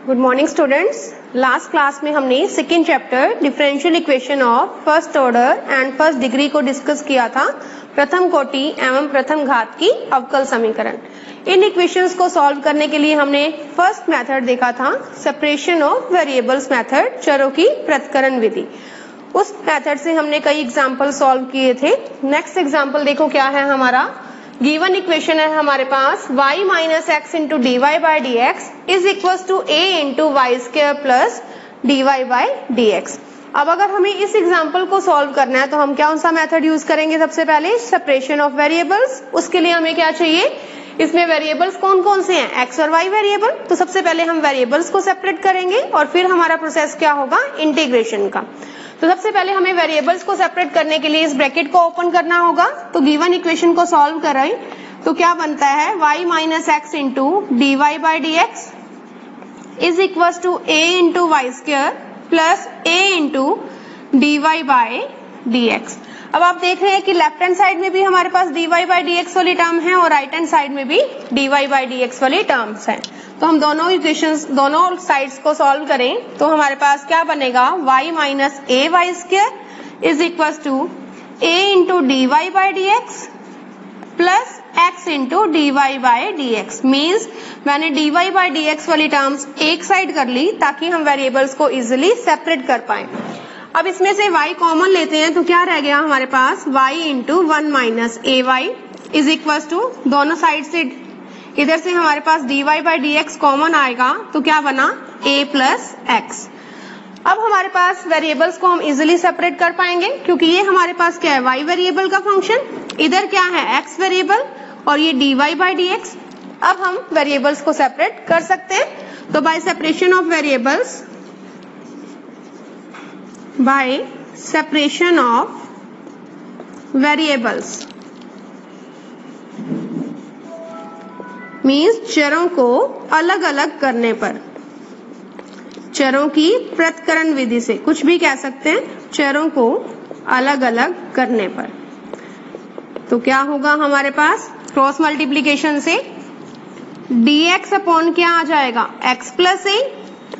Good morning students. Last class में हमने second chapter differential equation of first order and first degree को discuss किया था। प्रथम कोटि एवं प्रथम घात की अवकल समीकरण। इन इक्वेशंस को सॉल्व करने के लिए हमने फर्स्ट मेथड देखा था, सेपरेशन ऑफ वेरिएबल्स मेथड, चरों की पृथक्करण विधि। उस मेथड से हमने कई एग्जाम्पल सॉल्व किए थे। नेक्स्ट एग्जाम्पल देखो क्या है हमारा। गिवन इक्वेशन है हमारे पास y minus X into D Y by D x is equal to a into Y square plus D Y by D x. अब अगर हमें इस एग्जाम्पल को सॉल्व करना है तो हम कौन सा मेथड यूज करेंगे? सबसे पहले सेपरेशन ऑफ वेरिएबल्स। उसके लिए हमें क्या चाहिए? इसमें वेरिएबल्स कौन कौन से हैं? एक्स और वाई वेरिएबल। तो सबसे पहले हम वेरिएबल्स को सेपरेट करेंगे और फिर हमारा प्रोसेस क्या होगा? इंटीग्रेशन का। तो सबसे पहले हमें वेरिएबल्स को सेपरेट करने के लिए इस ब्रैकेट को ओपन करना होगा। तो गिवन इक्वेशन को सॉल्व करें तो क्या बनता है? y minus X into D Y by D x is equal to a into Y square plus a into D Y by D x. अब आप देख रहे हैं कि लेफ्ट हैंड साइड में भी हमारे पास dy बाई डी एक्स वाली टर्म है और राइट हैंड साइड में भी dy बाई डी एक्स वाली टर्म्स है। तो हम दोनों इक्वेशंस, दोनों साइड्स को सॉल्व करें तो हमारे पास क्या बनेगा? y minus A Y square is equal to a into D Y by D X plus x into D Y by D X. Means मैंने dy बाई डी एक्स वाली टर्म्स एक साइड कर ली ताकि हम वेरिएबल्स को easily separate कर पाए। अब इसमें से y कॉमन लेते हैं तो क्या रह गया हमारे पास? y into one minus A Y is equal to, दोनों साइड से इधर से हमारे पास dy by D X common आएगा तो क्या बना? a plus X. अब हमारे पास वेरिएबल्स को हम इजिली सेपरेट कर पाएंगे क्योंकि ये हमारे पास क्या है? y वेरिएबल का फंक्शन, इधर क्या है? x वेरिएबल और ये dy बाई डी एक्स। अब हम वेरिएबल्स को सेपरेट कर सकते हैं। तो bye separation of variables, bye separation of variables means चरों को अलग अलग करने पर, चरों की पृथक्करण विधि से, कुछ भी कह सकते हैं, चरों को अलग अलग करने पर। तो क्या होगा हमारे पास? क्रॉस मल्टीप्लीकेशन से dx अपॉन क्या आ जाएगा? x plus A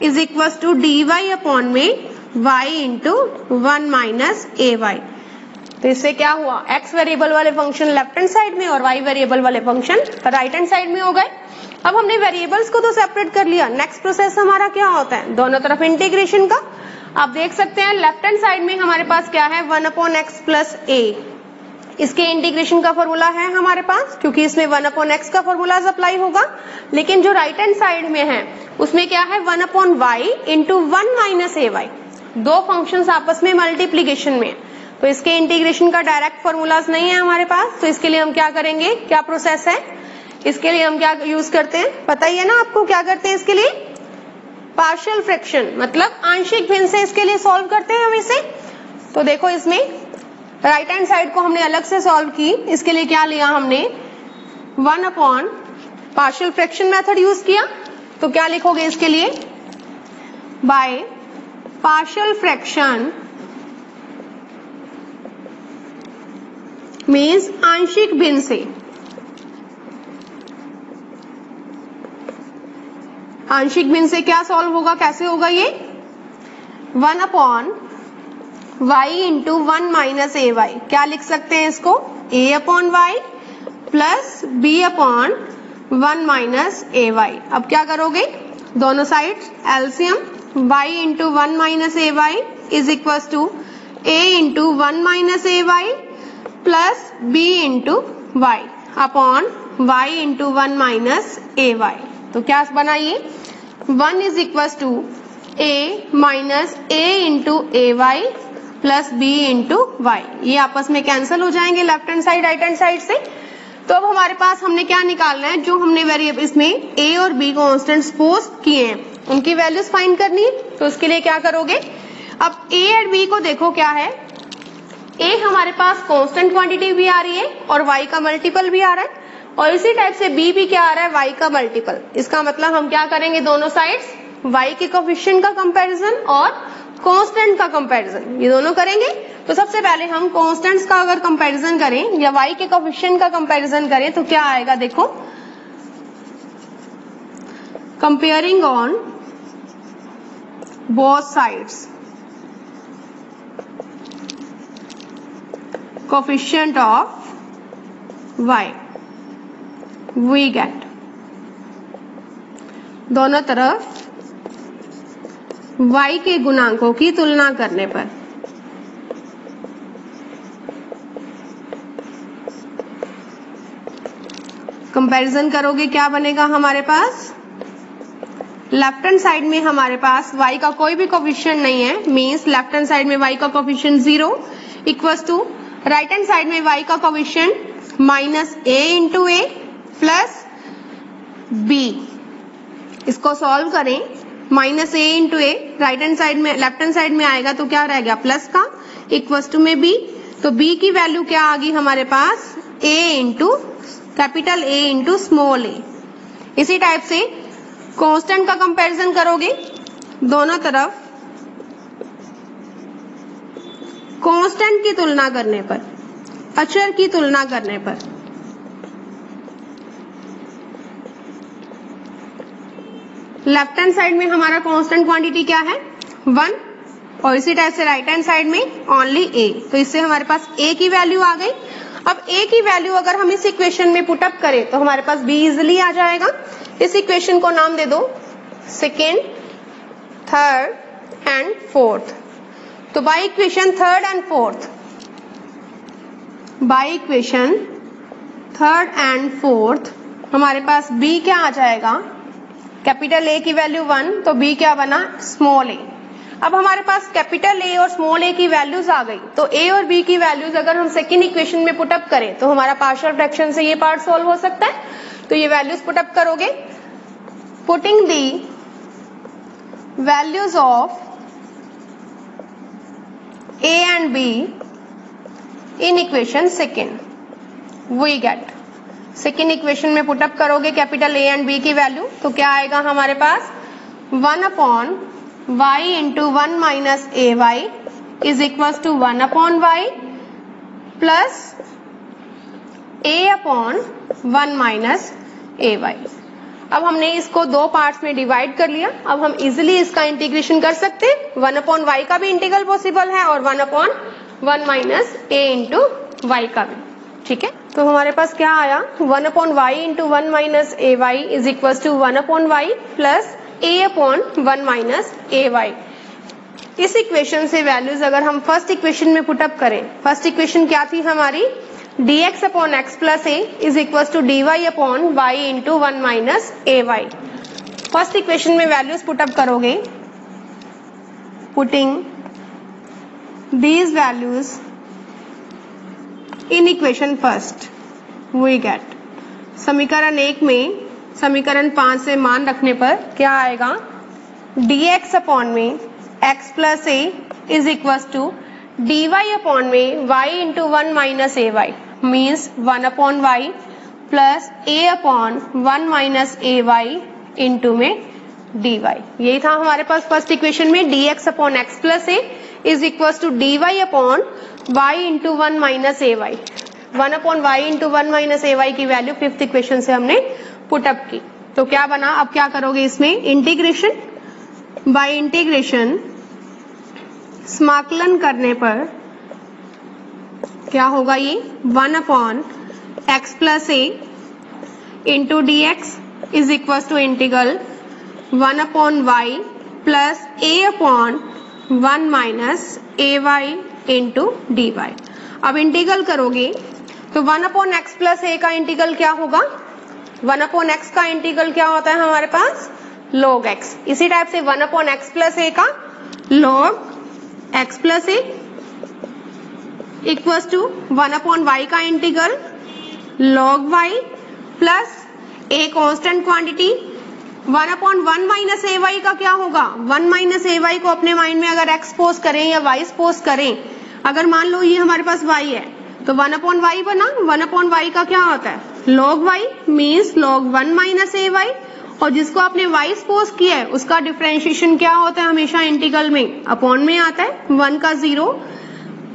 is equal to D Y upon में y इंटू वन माइनस ए वाई। तो इससे क्या हुआ? x वेरिएबल वाले फंक्शन लेफ्ट हैंड साइड में और y वेरिएबल वाले फंक्शन राइट हैंड साइड में हो गए। अब हमने वेरिएबल्स को तो सेपरेट कर लिया, नेक्स्ट प्रोसेस हमारा क्या होता है? दोनों तरफ इंटीग्रेशन का। आप देख सकते हैं लेफ्ट हैंड साइड में हमारे पास क्या है? वन अपॉन एक्स प्लस ए। इसके इंटीग्रेशन का फॉर्मूला है हमारे पास क्योंकि इसमें वन अपॉन एक्स का फॉर्मूला अप्लाई होगा। लेकिन जो राइट हैंड साइड में है उसमें क्या है? One upon Y into one minus ए वाई। दो फंक्शंस आपस में मल्टीप्लीकेशन में, तो इसके इंटीग्रेशन का डायरेक्ट फॉर्मूलाज नहीं है हमारे पास। तो इसके लिए हम क्या करेंगे? क्या प्रोसेस है? इसके लिए हम क्या यूज करते हैं? पता ही है ना आपको क्या करते हैं इसके लिए? पार्शियल फ्रैक्शन, मतलब आंशिक भिन्न से इसके लिए सॉल्व करते हैं हम इसे। तो देखो इसमें राइट हैंड साइड को हमने अलग से सॉल्व की। इसके लिए क्या लिया हमने? One upon partial fraction method use किया। तो क्या लिखोगे इसके लिए? बाय पार्शियल फ्रैक्शन मीन्स आंशिक भिन्न से, आंशिक भिन्न से क्या सॉल्व होगा? कैसे होगा ये? One upon Y into one minus ए वाई। क्या लिख सकते हैं इसको? a upon Y plus b upon one minus A Y. अब क्या करोगे? दोनों side LCM, y into one minus A Y is equal to a into one minus A Y plus b into y upon y into one minus A Y. तो क्या बना ये? One is equal to a minus A into a Y plus b into y. ये आपस में cancel हो जाएंगे left hand side right hand side से। तो अब हमारे पास हमने क्या निकालना है? जो हमने वेरिएबल इसमें a और b कांस्टेंट सपोज किए हैं उनकी वैल्यूज फाइंड करनी है। तो उसके लिए क्या करोगे? अब a और b को देखो क्या है? a हमारे पास कांस्टेंट क्वांटिटी भी आ रही है और y का मल्टीपल भी आ रहा है और इसी टाइप से b भी क्या आ रहा है? y का मल्टीपल। इसका मतलब हम क्या करेंगे? दोनों साइड्स y के कोफिशिएंट का कंपैरिजन और कांस्टेंट का कंपैरिजन, ये दोनों करेंगे। तो सबसे पहले हम कांस्टेंट्स का अगर कंपैरिजन करें या y के कोफिशिएंट का कंपैरिजन करें तो क्या आएगा? देखो, comparing on both sides coefficient of y, we get दोनों तरफ y के गुणांकों की तुलना करने पर कंपैरिजन करोगे क्या बनेगा हमारे पास, लेफ्ट हैंड साइड में हमारे पास y का कोई भी कोफिशिएंट नहीं है, मींस लेफ्ट हैंड साइड में y का coefficient 0 equals to right hand side में y का coefficient minus a into A plus b। इसको सॉल्व करें, minus a into A right hand side में लेफ्ट हैंड साइड में आएगा तो क्या रह गया प्लस का, इक्वल्स टू में b, तो b की वैल्यू क्या आ गई हमारे पास a into capital A into small a। इसी टाइप से कांस्टेंट का कंपैरिजन करोगे, दोनों तरफ कांस्टेंट की तुलना करने पर, अचर की तुलना करने पर लेफ्ट हैंड साइड में हमारा कांस्टेंट क्वांटिटी क्या है 1 और इसी टाइप से राइट हैंड साइड में ओनली a, तो इससे हमारे पास a की वैल्यू आ गई। अब a की वैल्यू अगर हम इस इक्वेशन में पुट अप करें तो हमारे पास b इजिली आ जाएगा। इस इक्वेशन को नाम दे दो सेकेंड, थर्ड एंड फोर्थ। तो by equation third and fourth, by equation third and fourth हमारे पास b क्या आ जाएगा, कैपिटल A की वैल्यू 1 तो b क्या बना स्मॉल a। अब हमारे पास कैपिटल A और स्मॉल a की वैल्यूज आ गई, तो a और b की वैल्यूज अगर हम सेकेंड इक्वेशन में पुट अप करें तो हमारा पार्शियल फ्रैक्शन से ये पार्ट सॉल्व हो सकता है। तो ये वैल्यूज पुट अप करोगे, putting the values of a and b in equation second, we get, second equation में पुट अप करोगे कैपिटल A एंड b की वैल्यू तो क्या आएगा हमारे पास 1 upon y into 1 minus A Y is equal to 1 upon y plus a upon 1 minus A Y. अब हमने इसको दो पार्ट्स में डिवाइड कर लिया, अब हम इजिली इसका इंटीग्रेशन कर सकते हैं। 1 अपॉन y का भी इंटीग्रल पॉसिबल है और 1 upon 1 minus a into Y का भी, ठीक है। तो हमारे पास क्या आया 1 upon Y into 1 minus A Y is equal to 1 upon Y plus a upon 1 minus A Y. इस इक्वेशन से वैल्यूज अगर हम फर्स्ट इक्वेशन में पुटअप करें, फर्स्ट इक्वेशन क्या थी हमारी dx upon X plus A is equal to dy upon Y into 1 minus A Y. First equation में वैल्यूज पुटअप करोगे, putting these values in equation first we gate, समीकरण 1 में समीकरण 5 से मान रखने पर क्या आएगा dx अपॉन में x plus A is equal to dy upon में y into 1 minus A Y, means 1 upon Y plus a upon 1 minus A Y into में dy। यही था हमारे पास फर्स्ट इक्वेशन में dx upon X plus A is equal to dy upon y into 1 minus A Y. 1 upon Y into 1 minus A Y की value fifth equation से हमने put up की, तो क्या बना, अब क्या करोगे इसमें इंटीग्रेशन, बाय इंटीग्रेशन समाकलन करने पर क्या होगा ये 1 upon X plus A into D x is equal to integral 1 upon Y plus A upon 1 minus A Y into D Y. अब इंटीग्रल करोगे तो 1 अपॉन एक्स प्लस ए का इंटीग्रल क्या होगा, 1 अपॉन एक्स का इंटीग्रल क्या होता है हमारे पास log x। इसी टाइप से 1 अपॉन एक्स प्लस ए का log x plus A equals to 1 upon y का integral log y plus a constant quantity 1 upon 1 minus A Y का क्या होगा, 1 माइनस ए वाई को अपने माइंड में अगर x पोज करें या y पोज करें, अगर मान लो ये हमारे पास y है तो 1 अपॉन वाई बना, 1 अपॉन वाई का क्या होता है log y means log 1 minus ए वाई, और जिसको आपने y सपोज किया है उसका डिफरेंशिएशन क्या होता है हमेशा इंटीग्रल में अपॉन में आता है, 1 का 0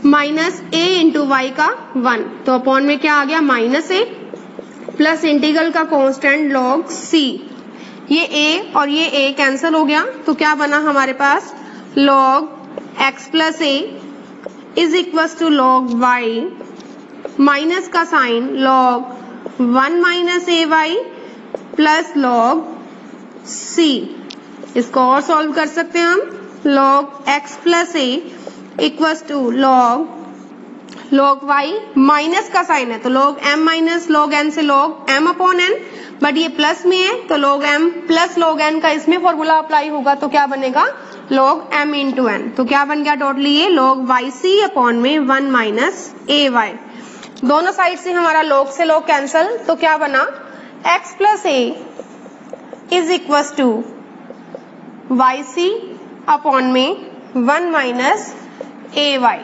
माइनस a इंटू वाई का 1, तो अपॉन में क्या आ गया माइनस a प्लस इंटीग्रल का कांस्टेंट log c ये a और ये a कैंसिल हो गया, तो क्या बना हमारे पास log x plus a is equal to log y, minus का साइन log 1 माइनस ए वाई प्लस log c। इसको और सॉल्व कर सकते हैं हम, log x plus a equal to log y, minus का साइन है तो log m minus log n से log m upon n, but ये प्लस में है तो log m plus log n का इसमें फॉर्मूला अप्लाई होगा तो क्या बनेगा log m इंटू n। तो क्या बन गया टोटली ये log yc अपॉन में 1 माइनस ए वाई। दोनों साइड से हमारा log से log कैंसल, तो क्या बना x plus a is equal to yc upon में 1 माइनस ए वाई।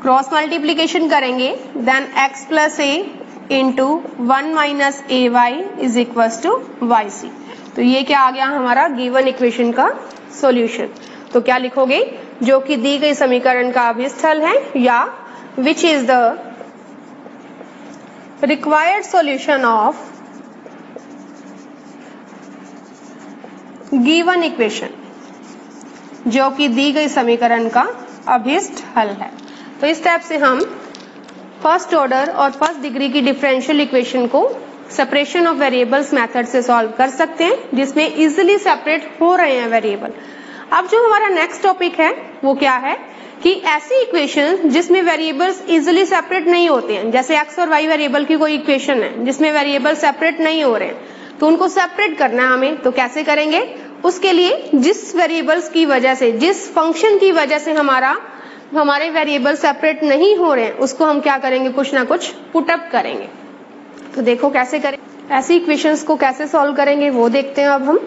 क्रॉस मल्टीप्लीकेशन करेंगे then x plus a into 1 minus A Y is equal to Y C. तो ये क्या आ गया हमारा गिवन इक्वेशन का सॉल्यूशन। तो क्या लिखोगे, जो कि दी गई समीकरण का अभिष्ट हल है, या which is the required solution of given equation, जो कि दी गई समीकरण का अभिष्ट हल है। तो इस टाइप से हम फर्स्ट ऑर्डर और फर्स्ट डिग्री की डिफरेंशियल इक्वेशन को सेपरेशन ऑफ वेरिएबल्स मेथड से सॉल्व कर सकते हैं, जिसमें इजीली सेपरेट हो रहे हैं वेरिएबल। अब जो हमारा नेक्स्ट टॉपिक है वो क्या है कि ऐसी इक्वेशन जिसमें वेरिएबल्स इजीली सेपरेट नहीं होते हैं, जैसे एक्स और वाई वेरिएबल की कोई इक्वेशन है जिसमें वेरिएबल सेपरेट नहीं हो रहे हैं, तो उनको सेपरेट करना है हमें। तो कैसे करेंगे, उसके लिए जिस वेरिएबल्स की वजह से, जिस फंक्शन की वजह से हमारे वेरिएबल सेपरेट नहीं हो रहे हैं, उसको हम क्या करेंगे, कुछ ना कुछ पुटअप करेंगे। तो देखो कैसे करें, ऐसी इक्वेशंस को कैसे सॉल्व करेंगे वो देखते हैं अब हम।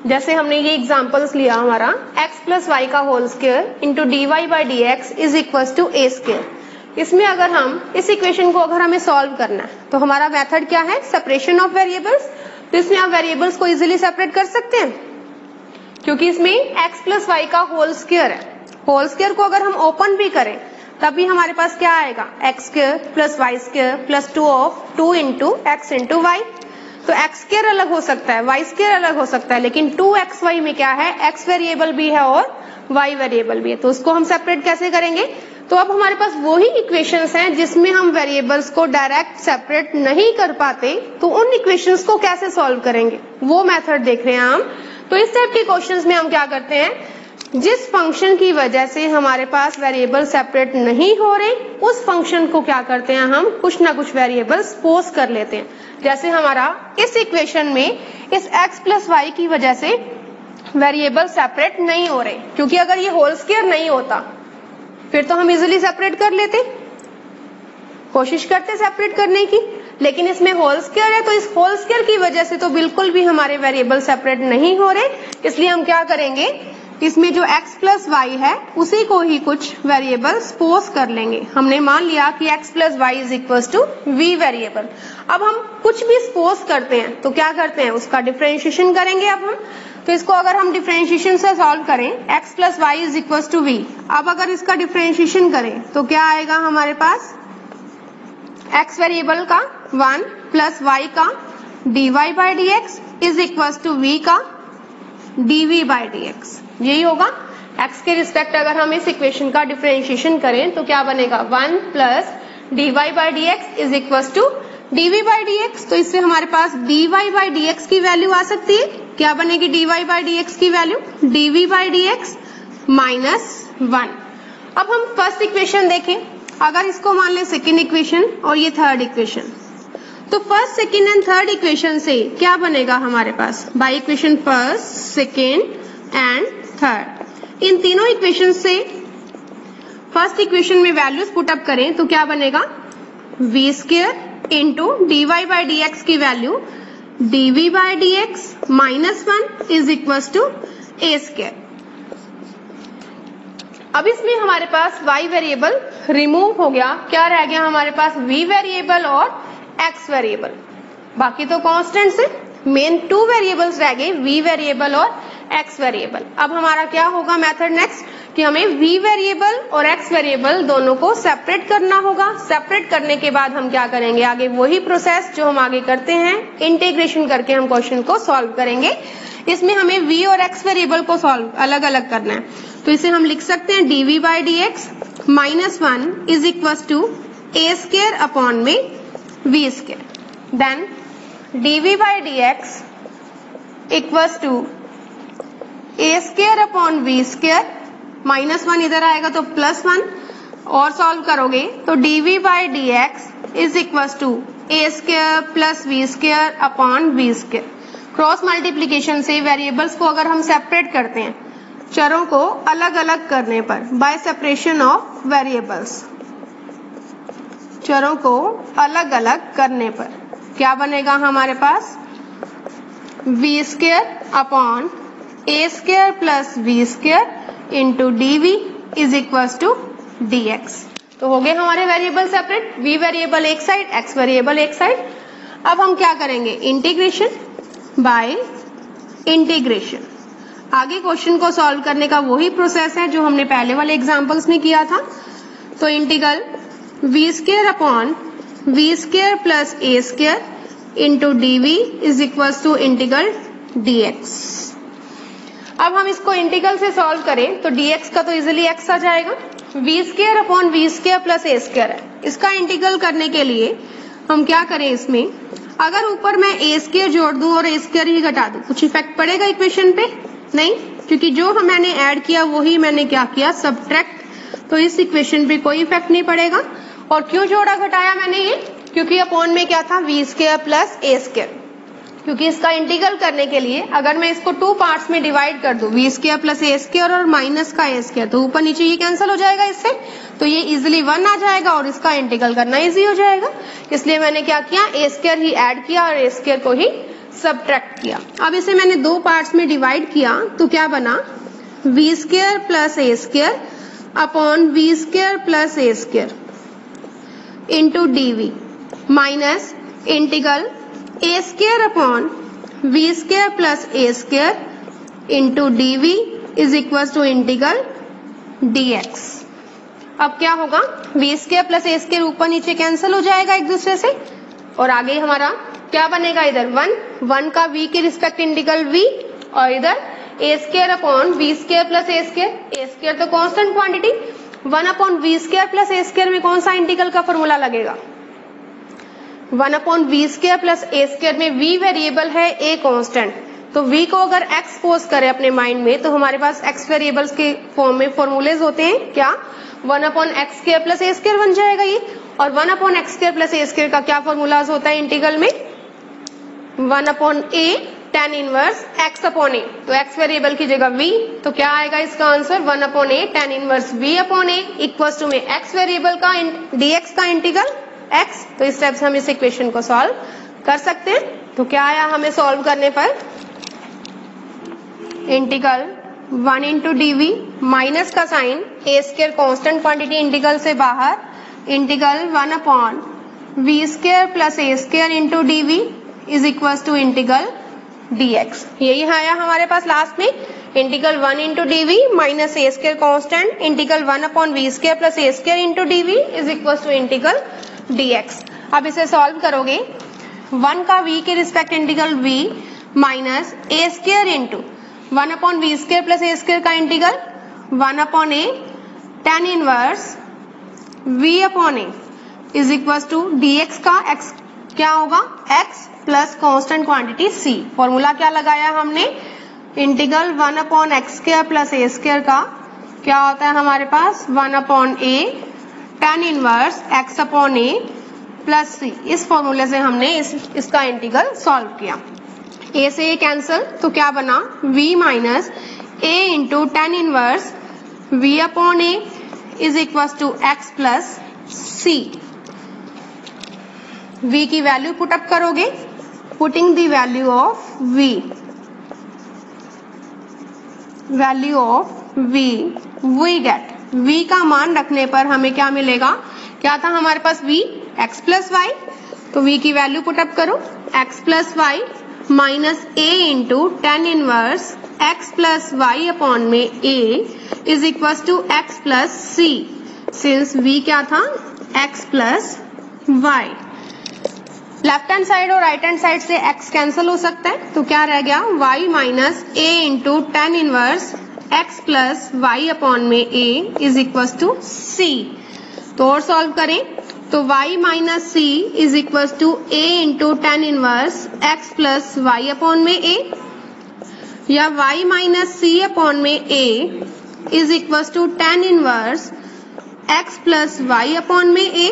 जैसे हमने ये एग्जांपल्स लिया हमारा x प्लस वाई का whole square into D Y by D x is equal to A square. इसमें अगर हम इस इक्वेशन को अगर हमें सॉल्व करना है तो हमारा मेथड क्या है, सेपरेशन ऑफ वेरिएबल्स। तो इसमें आप वेरिएबल्स को इजीली सेपरेट कर सकते हैं क्योंकि इसमें x प्लस वाई का होल स्क्वायर है। होल स्क्वायर को अगर हम ओपन भी करें तब भी हमारे पास क्या आएगा, X square plus Y square plus 2 of 2 into X into Y. तो एक्स स्क्वायर अलग हो सकता है, वाई स्क्वायर अलग हो सकता है, लेकिन 2xy में क्या है, एक्स वेरिएबल भी है और वाई वेरिएबल भी है। तो उसको हम सेपरेट कैसे करेंगे। तो अब हमारे पास वही इक्वेशंस हैं जिसमें हम वेरिएबल्स को डायरेक्ट सेपरेट नहीं कर पाते, तो उन इक्वेशंस को कैसे सॉल्व करेंगे वो मेथड देख रहे हैं हम। तो इस टाइप के क्वेश्चंस में हम क्या करते हैं, जिस फंक्शन की वजह से हमारे पास वेरिएबल सेपरेट नहीं हो रहे, उस फंक्शन को क्या करते हैं, हम कुछ ना कुछ वेरिएबल्स पोज कर लेते हैं। जैसे हमारा इस इक्वेशन में इस x प्लस वाई की वजह से वेरिएबल सेपरेट नहीं हो रहे, क्योंकि अगर ये होल स्क्वायर नहीं होता फिर तो हम इजीली सेपरेट कर लेते, कोशिश करते सेपरेट करने की, लेकिन इसमें होल स्क्वायर है तो इस होल स्क्वायर की वजह से तो बिल्कुल भी हमारे वेरिएबल सेपरेट नहीं हो रहे। इसलिए हम क्या करेंगे, इसमें जो x प्लस वाई है उसी को ही कुछ वेरिएबल पोज कर लेंगे। हमने मान लिया कि x plus Y is equal to V variable. अब हम कुछ भी सपोज करते हैं तो क्या करते हैं, उसका डिफरेंशिएशन करेंगे। अब हम तो इसको अगर हम डिफरेंशिएशन से सॉल्व करें, x plus Y is equal to V, अब अगर इसका डिफरेंशिएशन करें तो क्या आएगा हमारे पास, x वेरिएबल का 1 प्लस वाई का dy by D x is equal to v का dv बाई डी एक्स। यही होगा, x के रिस्पेक्ट अगर हम इस इक्वेशन का डिफरेंशिएशन करें तो क्या बनेगा, 1 plus dy by D x is equal to dv by D X. तो इससे हमारे पास dy बाई डी एक्स की वैल्यू आ सकती है, क्या बनेगी dy बाई डी एक्स की value, dv by D x minus 1। अब हम फर्स्ट इक्वेशन देखें, अगर इसको मान लें सेकेंड इक्वेशन और ये थर्ड इक्वेशन, तो first second and third equation से क्या बनेगा हमारे पास, by equation first second and third, इन तीनों इक्वेशन से फर्स्ट इक्वेशन में वैल्यूज पुटअप करें तो क्या बनेगा, v square into D Y by D x की value dv by D x minus 1 is equal to A square. अब इसमें हमारे पास y वेरिएबल रिमूव हो गया, क्या रह गया हमारे पास, v वेरिएबल और x वेरिएबल, बाकी तो कांस्टेंट्स है। मेन 2 वेरिएबल्स रह गए, v वेरिएबल और x वेरिएबल। अब हमारा क्या होगा मेथड नेक्स्ट कि हमें v वेरिएबल और x वेरिएबल दोनों को सेपरेट करना होगा। सेपरेट करने के बाद हम क्या करेंगे, आगे वही प्रोसेस जो हम आगे करते हैं, इंटीग्रेशन करके हम क्वेश्चन को सॉल्व करेंगे। इसमें हमें v और x वेरिएबल को सॉल्व अलग अलग करना है, तो इसे हम लिख सकते हैं dv by D x minus 1 is equal to a square upon में v square, then dv by D x equal to a square upon v square, minus 1 इधर आएगा तो प्लस 1, और सॉल्व करोगे तो dv by D x is equal to a square plus v square upon v square. Cross multiplication से variables को अगर हम सेपरेट करते हैं, चरों को अलग अलग करने पर, बाय सेपरेशन ऑफ वेरिएबल्स, चरों को अलग अलग करने पर क्या बनेगा हमारे पास, v square upon a square plus v square into dv is equal to dx। तो हो गए हमारे वेरिएबल सेपरेट, v वेरिएबल एक साइड, x वेरिएबल एक साइड। अब हम क्या करेंगे, इंटीग्रेशन बाय इंटीग्रेशन। आगे क्वेश्चन को सॉल्व करने का वही प्रोसेस है जो हमने पहले वाले एग्जांपल्स में किया था। तो integral v square upon v square plus a square into dv is equal to integral dx। अब हम इसको इंटीग्रल से सॉल्व करें तो dx का तो इजीली x आ जाएगा, v square upon v square plus a square है। इसका इंटीग्रल करने के लिए हम क्या करें, इसमें अगर ऊपर मैं a स्क्वायर जोड़ दूं और a स्क्वायर ही घटा दूं, कुछ इफेक्ट पड़ेगा इक्वेशन पे? नहीं, क्योंकि जो मैंने ऐड किया वही मैंने क्या किया, सबट्रैक्ट, तो इस इक्वेशन पे कोई इफेक्ट नहीं पड़ेगा। और क्यों जोड़ा घटाया मैंने ये, क्योंकि अपॉन में क्या था, v square plus a square, क्योंकि इसका इंटीग्रल करने के लिए अगर मैं इसको 2 पार्ट्स में डिवाइड कर दूं, v square plus a square और माइनस का a स्क्वायर, तो ऊपर नीचे ये कैंसिल हो जाएगा इससे, तो ये इजिली 1 आ जाएगा और इसका इंटीग्रल करना इजी हो जाएगा। इसलिए मैंने क्या किया, a स्क्वायर ही ऐड किया और a स्क्वायर को ही सबट्रैक्ट किया। अब इसे मैंने 2 पार्ट्स में डिवाइड किया तो क्या बना, v square plus a square upon v square plus a square into dv minus integral a square upon v square plus a square into dv is equal to integral dx। अब क्या होगा, v square plus a स्क्वायर ऊपर नीचे cancel हो जाएगा एक दूसरे से, और आगे हमारा क्या बनेगा, इधर 1 का v के रिस्पेक्ट इंटीग्रल v, और इधर a square upon v square plus a square तो constant quantity, 1 upon v square plus a square में कौन सा इंटीग्रल का फॉर्मूला लगेगा, 1 upon v square plus a square में v वेरिएबल है, a कांस्टेंट, तो v को अगर x पोज करें अपने माइंड में तो हमारे पास x वेरिएबल्स के फॉर्म में फॉर्मूलेज होते हैं, क्या 1 upon x square plus a square बन जाएगा ये, और 1 upon x square plus a square का क्या फॉर्मूलाज होता है इंटीग्रल में, 1 upon a tan inverse x upon a, तो x वेरिएबल की जगह v, तो क्या आएगा इसका answer, 1 upon a tan inverse v upon a equals to में x वेरिएबल का dx का इंटीग्रल x। तो इस टाइप से हम इस इक्वेशन को सॉल्व कर सकते हैं। तो क्या आया हमें सॉल्व करने पर, इंटीग्रल 1 इंटू dv माइनस का sign a square constant quantity integral से बाहर, integral 1 upon v square plus a square into dv is equal to integral dx। यही आया हमारे पास लास्ट में, integral 1 into dv minus a square constant integral 1 upon v square plus a square into dv is equal to integral dx। अब इसे solve करोगे, 1 का v के respect integral v minus a square into 1 upon v square plus a square का integral 1 upon a tan inverse v upon a is equal to dx का x क्या होगा, x plus constant quantity c। Formula क्या लगाया हमने, integral 1 upon x square plus a square का क्या होता है हमारे पास, 1 upon a tan inverse x upon a plus c। इस फॉर्मूले से हमने इसका इंटीग्रल सॉल्व किया। a से a कैंसिल तो क्या बना, v minus a into tan inverse v upon a is equal to x plus c। v की वैल्यू पुटअप करोगे, putting the value of v, value of v we get, v का मान रखने पर हमें क्या मिलेगा, क्या था हमारे पास v, x प्लस वाई, तो v की वैल्यू पुटअप करो, x plus y minus a into tan inverse x plus y upon में a is equal to x plus c, since v क्या था x plus y. Left hand side और right hand side से x cancel हो सकता है, तो क्या रह गया y minus a into tan inverse x plus y upon में a is equal to c। तो और सॉल्व करें तो y minus c is equal to a into tan inverse x plus y upon में a, या y minus c upon में a is equal to tan inverse x plus y upon में a।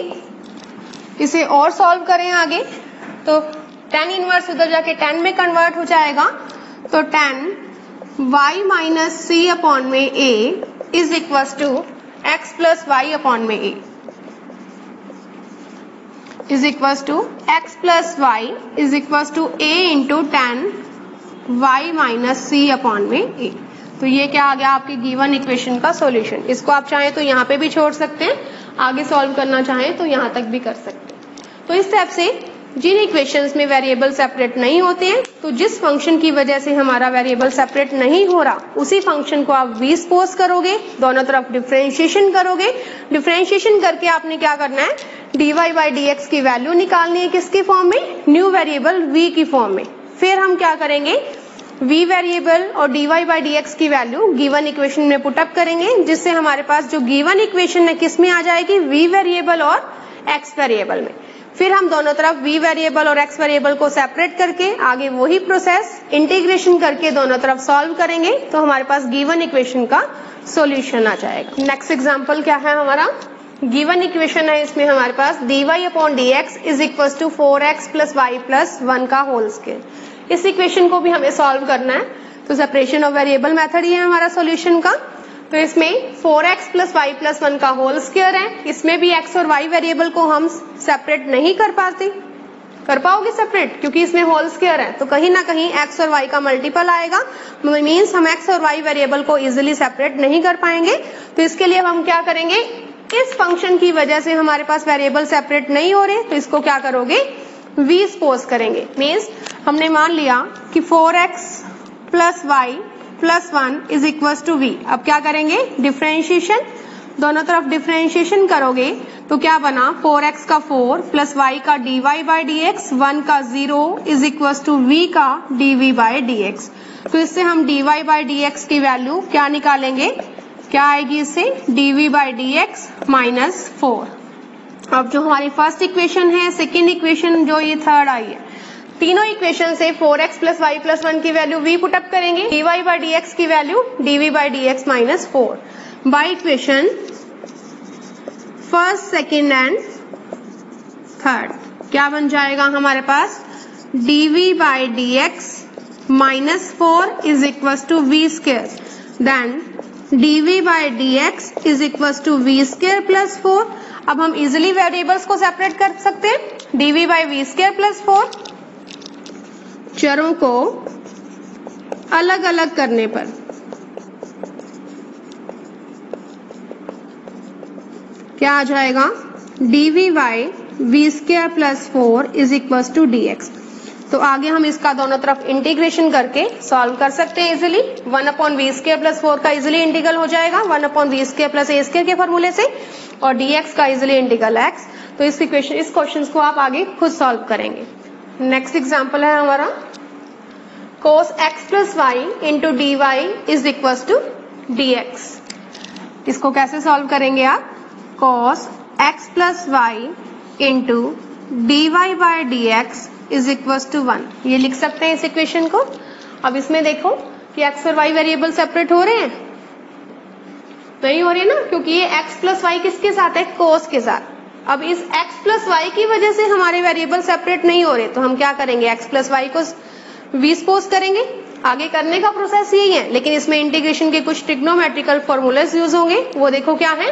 इसे और solve करें आगे तो tan inverse उधर जाके tan में कन्वर्ट हो जाएगा, तो tan y minus c upon में a is equal to x plus y upon में a is equal to x plus Y is equal to a into tan y minus c upon में a। तो ये क्या आ गया आपके given equation का solution. इसको आप चाहें तो यहाँ पे भी छोड़ सकते हैं, आगे सॉल्व करना चाहें तो यहाँ तक भी कर सकते हैं। तो इस टाइप से जिन इक्वेशंस में वेरिएबल सेपरेट नहीं होते हैं, तो जिस फंक्शन की वजह से हमारा वेरिएबल सेपरेट नहीं हो रहा उसी फंक्शन को आप v सपोज करोगे, दोनों तरफ डिफरेंशिएशन करोगे। डिफरेंशिएशन करके आपने क्या करना है, dy बाई dx की वैल्यू निकालनी है किसकी फॉर्म में, न्यू वेरिएबल v की फॉर्म में। फिर हम क्या करेंगे, v वेरिएबल और dy बाई dx की वैल्यू गिवन इक्वेशन में पुटअप करेंगे, जिससे हमारे पास जो गिवन इक्वेशन है किस में आ जाएगी, v वेरिएबल और x वेरिएबल में। फिर हम दोनों तरफ v वेरिएबल और x वेरिएबल को सेपरेट करके आगे वही प्रोसेस इंटीग्रेशन करके दोनों तरफ सॉल्व करेंगे, तो हमारे पास गिवन इक्वेशन का सॉल्यूशन आ जाएगा। नेक्स्ट एग्जांपल क्या है हमारा, गिवन इक्वेशन है, इसमें हमारे पास dy upon dx is equal to 4x plus y plus 1 का होल स्क्वायर। इस इक्वेशन को भी हमें सॉल्व करना है, तो सेपरेशन ऑफ वेरिएबल मेथड ही है हमारा सॉल्यूशन का। तो इसमें 4x प्लस वाई प्लस 1 का होल स्क्वायर है, इसमें भी x और y वेरिएबल को हम सेपरेट नहीं कर पाते, कर पाओगे सेपरेट, क्योंकि इसमें होल स्क्वायर है, तो कहीं ना कहीं x और y का मल्टीपल आएगा, मीन्स हम x और y वेरिएबल को इजिली सेपरेट नहीं कर पाएंगे। तो इसके लिए हम क्या करेंगे, इस फंक्शन की वजह से हमारे पास वेरिएबल सेपरेट नहीं हो रहे, तो इसको क्या करोगे, v सपोज करेंगे। मीन्स हमने मान लिया कि 4x plus y plus 1 is equal to v। अब क्या करेंगे, डिफरेंशिएशन, दोनों तरफ डिफरेंशिएशन करोगे तो क्या बना, 4x का 4 प्लस y का dy बाई dx, 1 का 0 इज इक्वल टू v का dv बाई dx। तो इससे हम dy बाई dx की वैल्यू क्या निकालेंगे, क्या आएगी इससे, dv बाई dx माइनस 4। अब जो हमारी फर्स्ट इक्वेशन है, सेकेंड इक्वेशन जो ये थर्ड आई है, तीनों इक्वेशन से 4x प्लस वाई प्लस 1 की वैल्यू v पुटअप करेंगे, dy बाई dx की value dv by dx minus 4 by equation first, second and third. क्या बन जाएगा हमारे पास, dv by dx minus 4 is equal to v square, then dv by dx is equal to v square plus 4। अब हम easily variables को separate कर सकते हैं, dv by v square plus 4। चरों को अलग अलग करने पर क्या आ जाएगा, dv by v square plus 4 is equal to dx। तो आगे हम इसका दोनों तरफ इंटीग्रेशन करके सॉल्व कर सकते हैं easily. 1 upon v square plus 4 का इजिली इंटीग्रल हो जाएगा 1 upon v square plus a square के फॉर्मूले से, और dx का इजिली इंटीग्रल x। तो इस क्वेश्चन को आप आगे खुद सॉल्व करेंगे। नेक्स्ट एग्जाम्पल है हमारा, cos x plus y into D y is equal to dx। इसको कैसे सॉल्व करेंगे आप, cos x plus y into D Y by D x is equal to 1, ये लिख सकते हैं इस इक्वेशन को। अब इसमें देखो कि x और y वेरिएबल सेपरेट हो रहे हैं, नहीं हो रहे ना, क्योंकि ये x प्लस वाई किसके साथ है, cos के साथ। अब इस x प्लस वाई की वजह से हमारे वेरिएबल सेपरेट नहीं हो रहे, तो हम क्या करेंगे, x प्लस वाई को v सपोज करेंगे। आगे करने का प्रोसेस यही है, लेकिन इसमें इंटीग्रेशन के कुछ ट्रिग्नोमेट्रिकल फॉर्मूलेस यूज होंगे, वो देखो क्या है।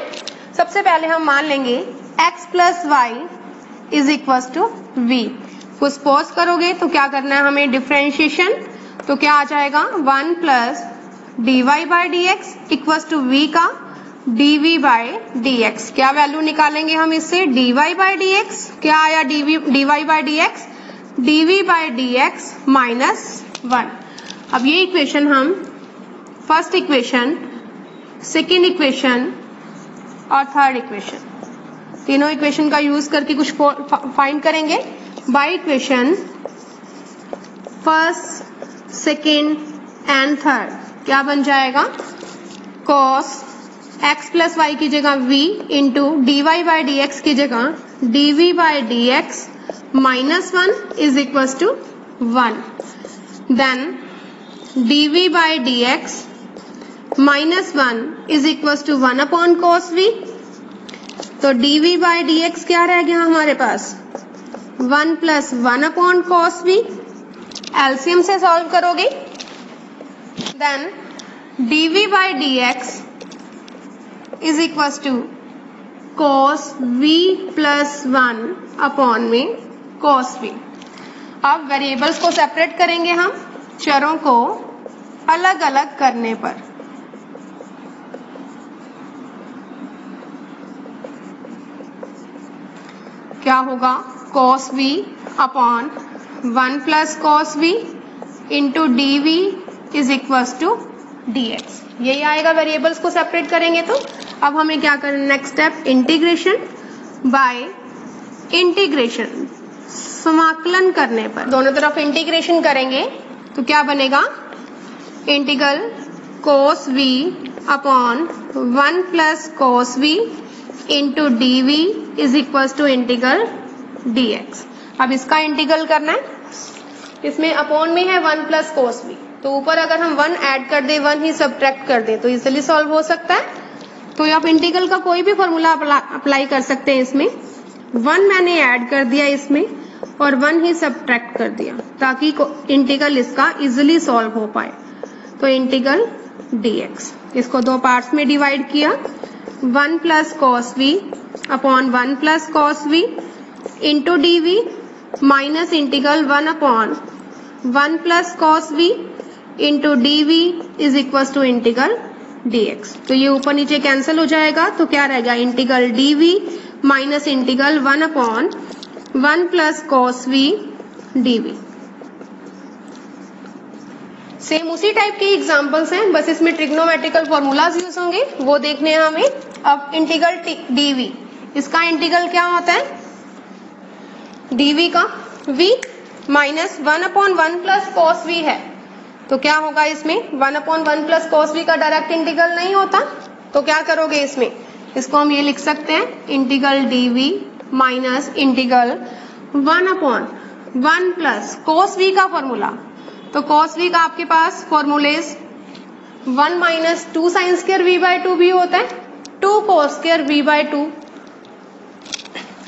सबसे पहले हम मान लेंगे x plus Y is equal to v को सपोज करोगे तो क्या करना है हमें, डिफरेंशिएशन, तो क्या आ जाएगा 1 plus D Y by D x equal to v का dv बाई dx। क्या वैल्यू निकालेंगे हम इससे, dy बाई dx, क्या आया dy by dx, dv by dx minus 1। अब ये इक्वेशन हम फर्स्ट इक्वेशन, सेकेंड इक्वेशन और थर्ड इक्वेशन, तीनों इक्वेशन का यूज करके कुछ फाइंड करेंगे। By equation first, second and third क्या बन जाएगा, cos x प्लस वाई की जगह v into D Y by D x की जगह dv by D x minus 1 is equal to 1, then dv by D x minus 1 is equal to 1 upon cos v। तो dv by D x क्या रह गया हमारे पास, 1 plus 1 upon cos v। LCM से solve करोगे, then dv by D x is equal to cos v plus 1 upon में cos v। अब वेरिएबल्स को सेपरेट करेंगे हम चरों को अलग अलग करने पर। क्या होगा, cos v upon 1 plus cos v into d v is equal to d x, यही आएगा वेरिएबल्स को सेपरेट करेंगे तो। अब हमें क्या करना, next step integration by integration, समाकलन करने पर दोनों तरफ इंटीग्रेशन करेंगे तो क्या बनेगा, integral cos v upon 1 plus cos v into d v is equal to integral d x. अब इसका इंटीग्रल करना है, इसमें अपॉन में है 1 प्लस cos v, तो ऊपर अगर हम 1 ऐड कर दे 1 ही सब्ट्रैक्ट कर दे तो इजिली सॉल्व हो सकता है। तो आप इंटीग्रल का कोई भी फॉर्मूला अप्लाई कर सकते हैं इसमें। 1 मैंने ऐड कर दिया इसमें और 1 ही सब्ट्रैक्ट कर दिया ताकि इंटीग्रल इसका इजिली सॉल्व हो पाए। तो इंटीग्रल dx, इसको दो पार्ट्स में डिवाइड किया, 1 plus cos v upon 1 plus cos v into d v minus integral 1 upon 1 plus cos v into d v is equal to integral dx। तो ये ऊपर नीचे कैंसिल हो जाएगा, तो क्या रहेगा, integral d v minus integral 1 upon 1 plus cos v d v. Same उसी टाइप के एग्जांपल्स हैं, बस इसमें ट्रिग्नोमेट्रिकल फॉर्मूलाज यूज होंगे, वो देखने हैं हमें। अब इंटीग्रल डी वी, इसका इंटीग्रल क्या होता है, dv का v minus 1 upon 1 plus cos v है, तो क्या होगा इसमें 1 अपॉन 1 प्लस cos v का डायरेक्ट इंटीग्रल नहीं होता, तो क्या करोगे इसमें, इसको हम ये लिख सकते हैं integral dv minus integral 1 upon 1 plus cos v का फॉर्मूला। तो cos v का आपके पास formulas 1 minus 2 sine square v by 2 भी होता है, 2 cos square v by 2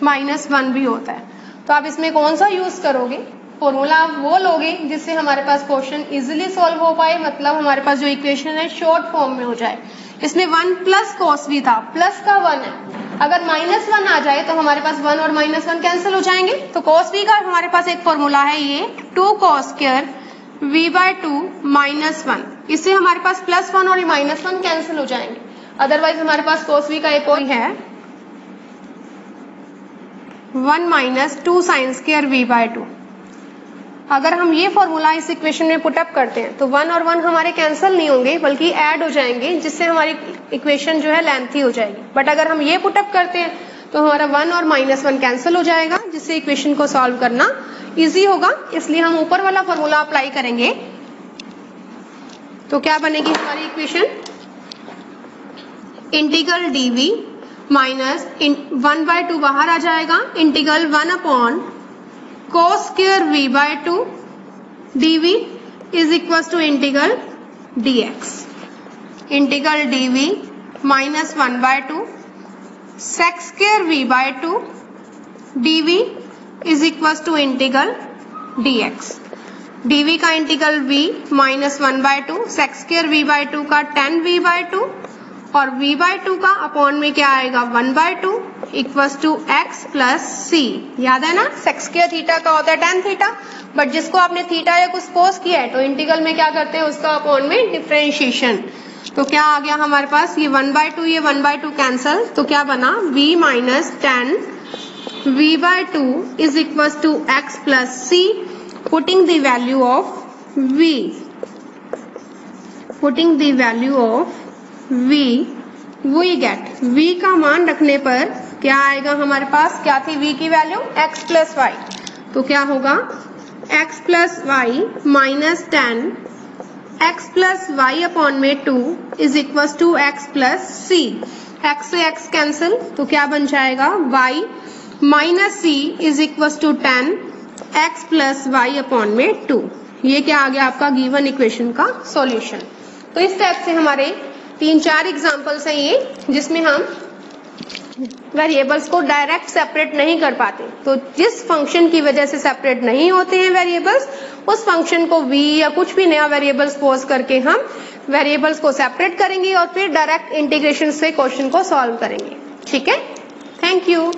minus 1 भी होता है। तो आप इसमें कौन सा यूज करोगे, फॉर्मूला आप वो लोगे जिससे हमारे पास क्वेश्चन इजीली सॉल्व हो पाए, मतलब हमारे पास जो इक्वेशन है शॉर्ट फॉर्म में हो जाए। इसमें 1 प्लस cos v था, प्लस का 1 है, अगर माइनस 1 आ जाए तो हमारे पास 1 और माइनस 1 कैंसिल हो जाएंगे। तो cos v का हमारे पास एक फॉर्मूला है ये 2 cos square v by 2 minus 1, इससे हमारे पास प्लस 1 और माइनस 1 कैंसिल हो जाएंगे। अदरवाइज हमारे पास cos v का एक और है 1 minus 2 sine square v by 2। अगर हम ये फॉर्मूला इस इक्वेशन में पुटअप करते हैं तो 1 और 1 हमारे कैंसिल नहीं होंगे बल्कि ऐड हो जाएंगे, जिससे हमारी इक्वेशन जो है लेंथी हो जाएगी। बट अगर हम ये पुटअप करते हैं तो हमारा 1 और माइनस 1 कैंसिल हो जाएगा, जिससे इक्वेशन को सॉल्व करना इजी होगा। इसलिए हम ऊपर वाला फॉर्मूला अप्लाई करेंगे, तो क्या बनेगी हमारी equation, integral dv minus 1 by 2 बाहर आ जाएगा, integral 1 upon cos square v by 2 dv is equal to integral dx। Integral dv minus 1 by 2 sec square v by 2 dv is equal to integral dx। dv का integral v minus 1 by 2 sec square v by 2 का tan v by 2 और v by 2 का upon में क्या आएगा 1 by 2 equals to x plus c। याद है ना, सेक्स स्क्वायर थीटा का होता है tan थीटा, बट जिसको आपने थीटा या कुछ सपोज किया है तो इंटीग्रल में क्या करते हैं उसका अपॉन में डिफरेंशिएशन। तो क्या आ गया हमारे पास, ये 1 बाई 2 ये 1 बाई 2 कैंसल, तो क्या बना v minus tan v by 2 is equals to x plus c, putting the value of v putting the value of v we get v का मान रखने पर क्या आएगा हमारे पास, क्या थी v की वैल्यू, x प्लस वाई, तो क्या होगा x plus y minus 10 x plus y upon में 2 is equal to x plus c, x से x कैंसिल तो क्या बन जाएगा y minus c is equal to 10 x plus y upon में 2। ये क्या आ गया आपका गिवन इक्वेशन का सॉल्यूशन। तो इस टाइप से हमारे 3-4 एग्जांपल्स हैं ये, जिसमें हम वेरिएबल्स को डायरेक्ट सेपरेट नहीं कर पाते। तो जिस फंक्शन की वजह से सेपरेट नहीं होते हैं वेरिएबल्स, उस फंक्शन को v या कुछ भी नया वेरिएबल सपोज करके हम वेरिएबल्स को सेपरेट करेंगे और फिर डायरेक्ट इंटीग्रेशन से क्वेश्चन को सॉल्व करेंगे। ठीक है, थैंक यू।